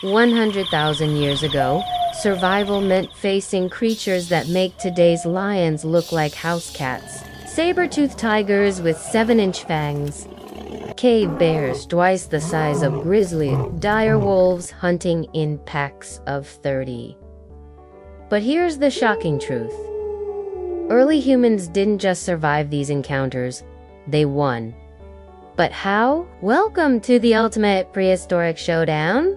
100,000 years ago, survival meant facing creatures that make today's lions look like house cats. Saber-toothed tigers with 7-inch fangs. Cave bears twice the size of grizzly. Dire wolves hunting in packs of 30. But here's the shocking truth. Early humans didn't just survive these encounters, they won. But how? Welcome to the ultimate prehistoric showdown.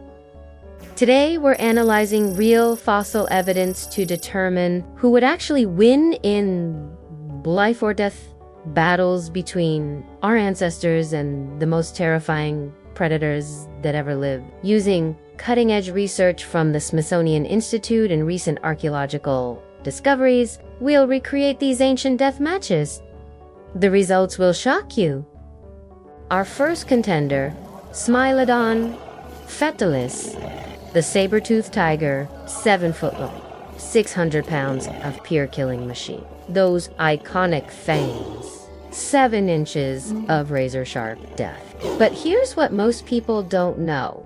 Today, we're analyzing real fossil evidence to determine who would actually win in life or death battles between our ancestors and the most terrifying predators that ever lived. Using cutting-edge research from the Smithsonian Institute and recent archaeological discoveries, we'll recreate these ancient death matches. The results will shock you. Our first contender, Smilodon fetalis, the saber-toothed tiger, 7 foot long, 600 pounds of pure killing machine. Those iconic fangs, 7 inches of razor-sharp death. But here's what most people don't know.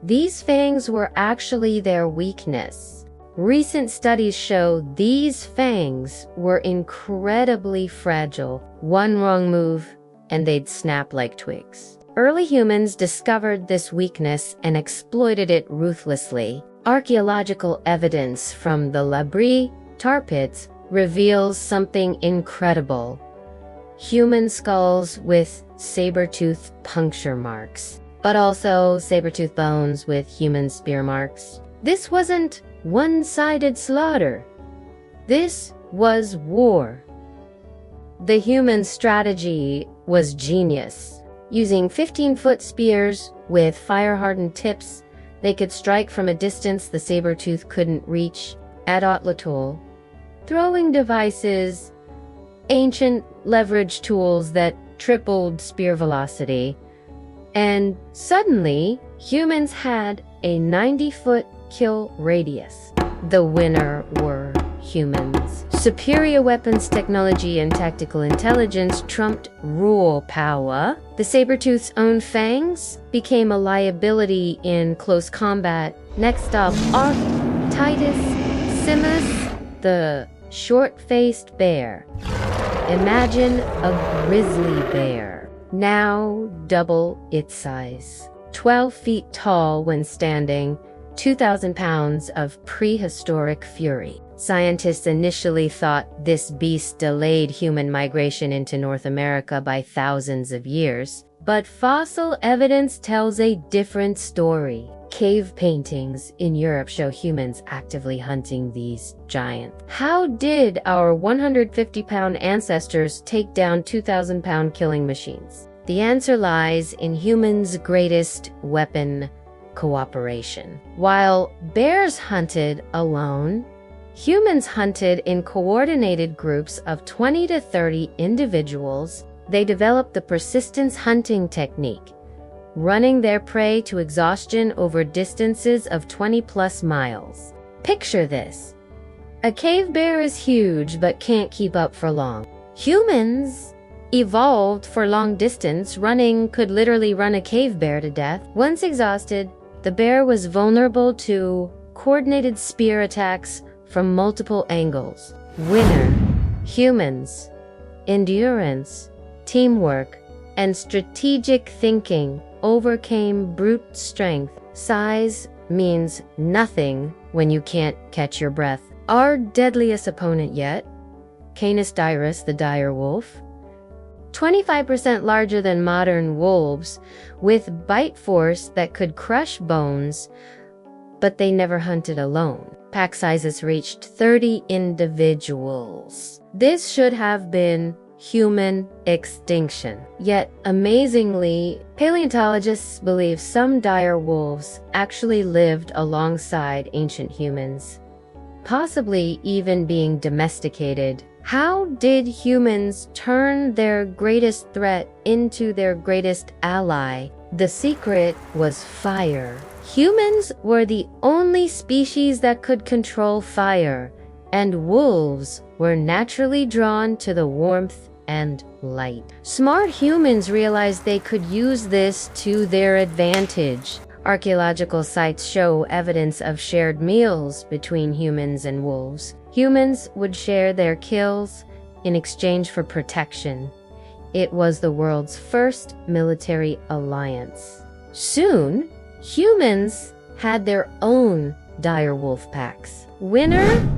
These fangs were actually their weakness. Recent studies show these fangs were incredibly fragile. One wrong move, and they'd snap like twigs. Early humans discovered this weakness and exploited it ruthlessly. Archaeological evidence from the La Brie tar pits reveals something incredible. Human skulls with saber-tooth puncture marks, but also saber-tooth bones with human spear marks. This wasn't one-sided slaughter. This was war. The human strategy was genius. Using 15-foot spears with fire-hardened tips, they could strike from a distance the saber-tooth couldn't reach. Outwit, throwing devices, ancient leverage tools that tripled spear velocity, and suddenly humans had a 90-foot kill radius. The winner were humans. Superior weapons technology and tactical intelligence trumped raw power. The saber-tooth's own fangs became a liability in close combat. Next up, Titus Simus, the short-faced bear. Imagine a grizzly bear, now double its size. 12 feet tall when standing, 2,000 pounds of prehistoric fury. Scientists initially thought this beast delayed human migration into North America by thousands of years, but fossil evidence tells a different story. Cave paintings in Europe show humans actively hunting these giants. How did our 150-pound ancestors take down 2,000-pound killing machines? The answer lies in humans' greatest weapon, cooperation. While bears hunted alone, humans hunted in coordinated groups of 20 to 30 individuals. They developed the persistence hunting technique, running their prey to exhaustion over distances of 20+ miles. Picture this. A cave bear is huge but can't keep up for long. Humans evolved for long distance. Running could literally run a cave bear to death. Once exhausted, the bear was vulnerable to coordinated spear attacks from multiple angles. Winner, humans. Endurance, teamwork, and strategic thinking overcame brute strength. Size means nothing when you can't catch your breath. Our deadliest opponent yet, Canis dirus, the dire wolf, 25% larger than modern wolves, with bite force that could crush bones, but they never hunted alone. Pack sizes reached 30 individuals. This should have been human extinction. Yet, amazingly, paleontologists believe some dire wolves actually lived alongside ancient humans, possibly even being domesticated. How did humans turn their greatest threat into their greatest ally? The secret was fire. Humans were the only species that could control fire, and wolves were naturally drawn to the warmth and light. Smart humans realized they could use this to their advantage. Archaeological sites show evidence of shared meals between humans and wolves. Humans would share their kills in exchange for protection. It was the world's first military alliance. Soon, humans had their own dire wolf packs. Winner?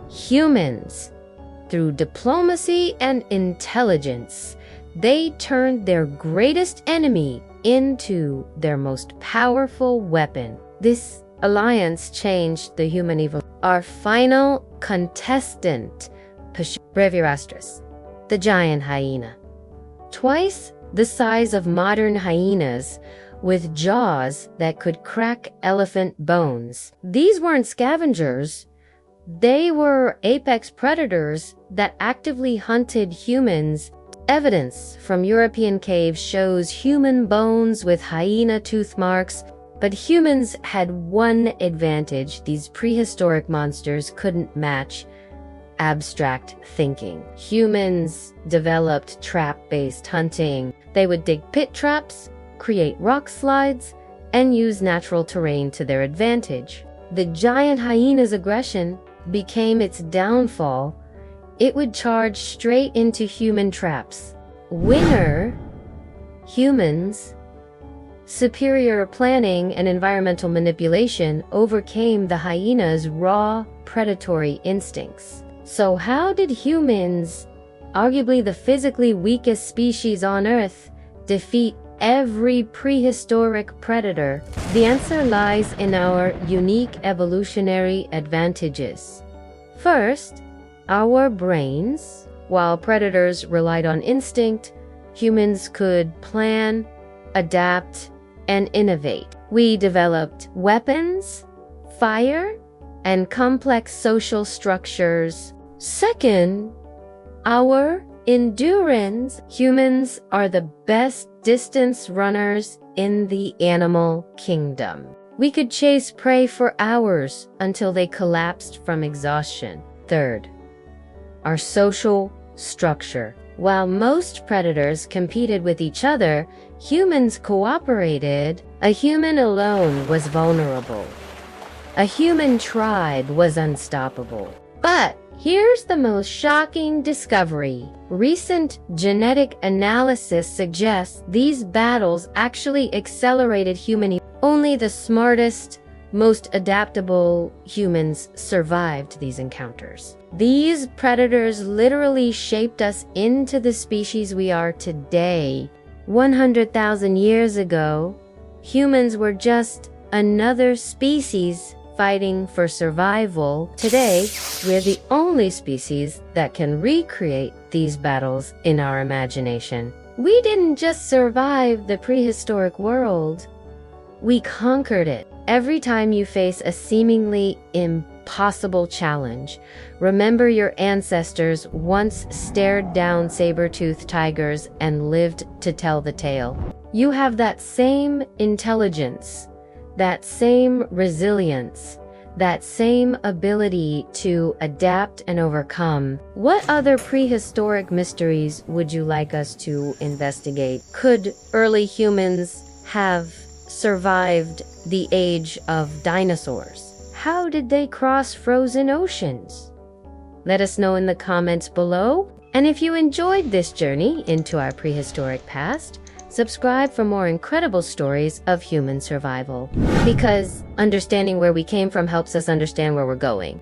Humans. Through diplomacy and intelligence, they turned their greatest enemy into their most powerful weapon. This alliance changed the human evolution. Our final contestant, Prehistoric, the giant hyena. Twice the size of modern hyenas, with jaws that could crack elephant bones. These weren't scavengers. They were apex predators that actively hunted humans. Evidence from European caves shows human bones with hyena tooth marks, but humans had one advantage these prehistoric monsters couldn't match: abstract thinking. Humans developed trap-based hunting. They would dig pit traps, create rock slides, and use natural terrain to their advantage. The giant hyena's aggression became its downfall. It would charge straight into human traps. Winner? Humans. Superior planning and environmental manipulation overcame the hyena's raw, predatory instincts. So how did humans, arguably the physically weakest species on Earth, defeat every prehistoric predator? The answer lies in our unique evolutionary advantages. First, our brains. While predators relied on instinct, humans could plan, adapt, and innovate. We developed weapons, fire, and complex social structures. Second, our endurance. Humans are the best distance runners in the animal kingdom. We could chase prey for hours until they collapsed from exhaustion. Third, our social structure. While most predators competed with each other, humans cooperated. A human alone was vulnerable. A human tribe was unstoppable. But here's the most shocking discovery. Recent genetic analysis suggests these battles actually accelerated human. Only the smartest, most adaptable humans survived these encounters. These predators literally shaped us into the species we are today. 100,000 years ago, humans were just another species fighting for survival. Today, we're the only species that can recreate these battles in our imagination. We didn't just survive the prehistoric world, we conquered it. Every time you face a seemingly impossible challenge, remember your ancestors once stared down saber-toothed tigers and lived to tell the tale. You have that same intelligence, that same resilience, that same ability to adapt and overcome. What other prehistoric mysteries would you like us to investigate? Could early humans have survived the age of dinosaurs? How did they cross frozen oceans? Let us know in the comments below. And if you enjoyed this journey into our prehistoric past, subscribe for more incredible stories of human survival. Because understanding where we came from helps us understand where we're going.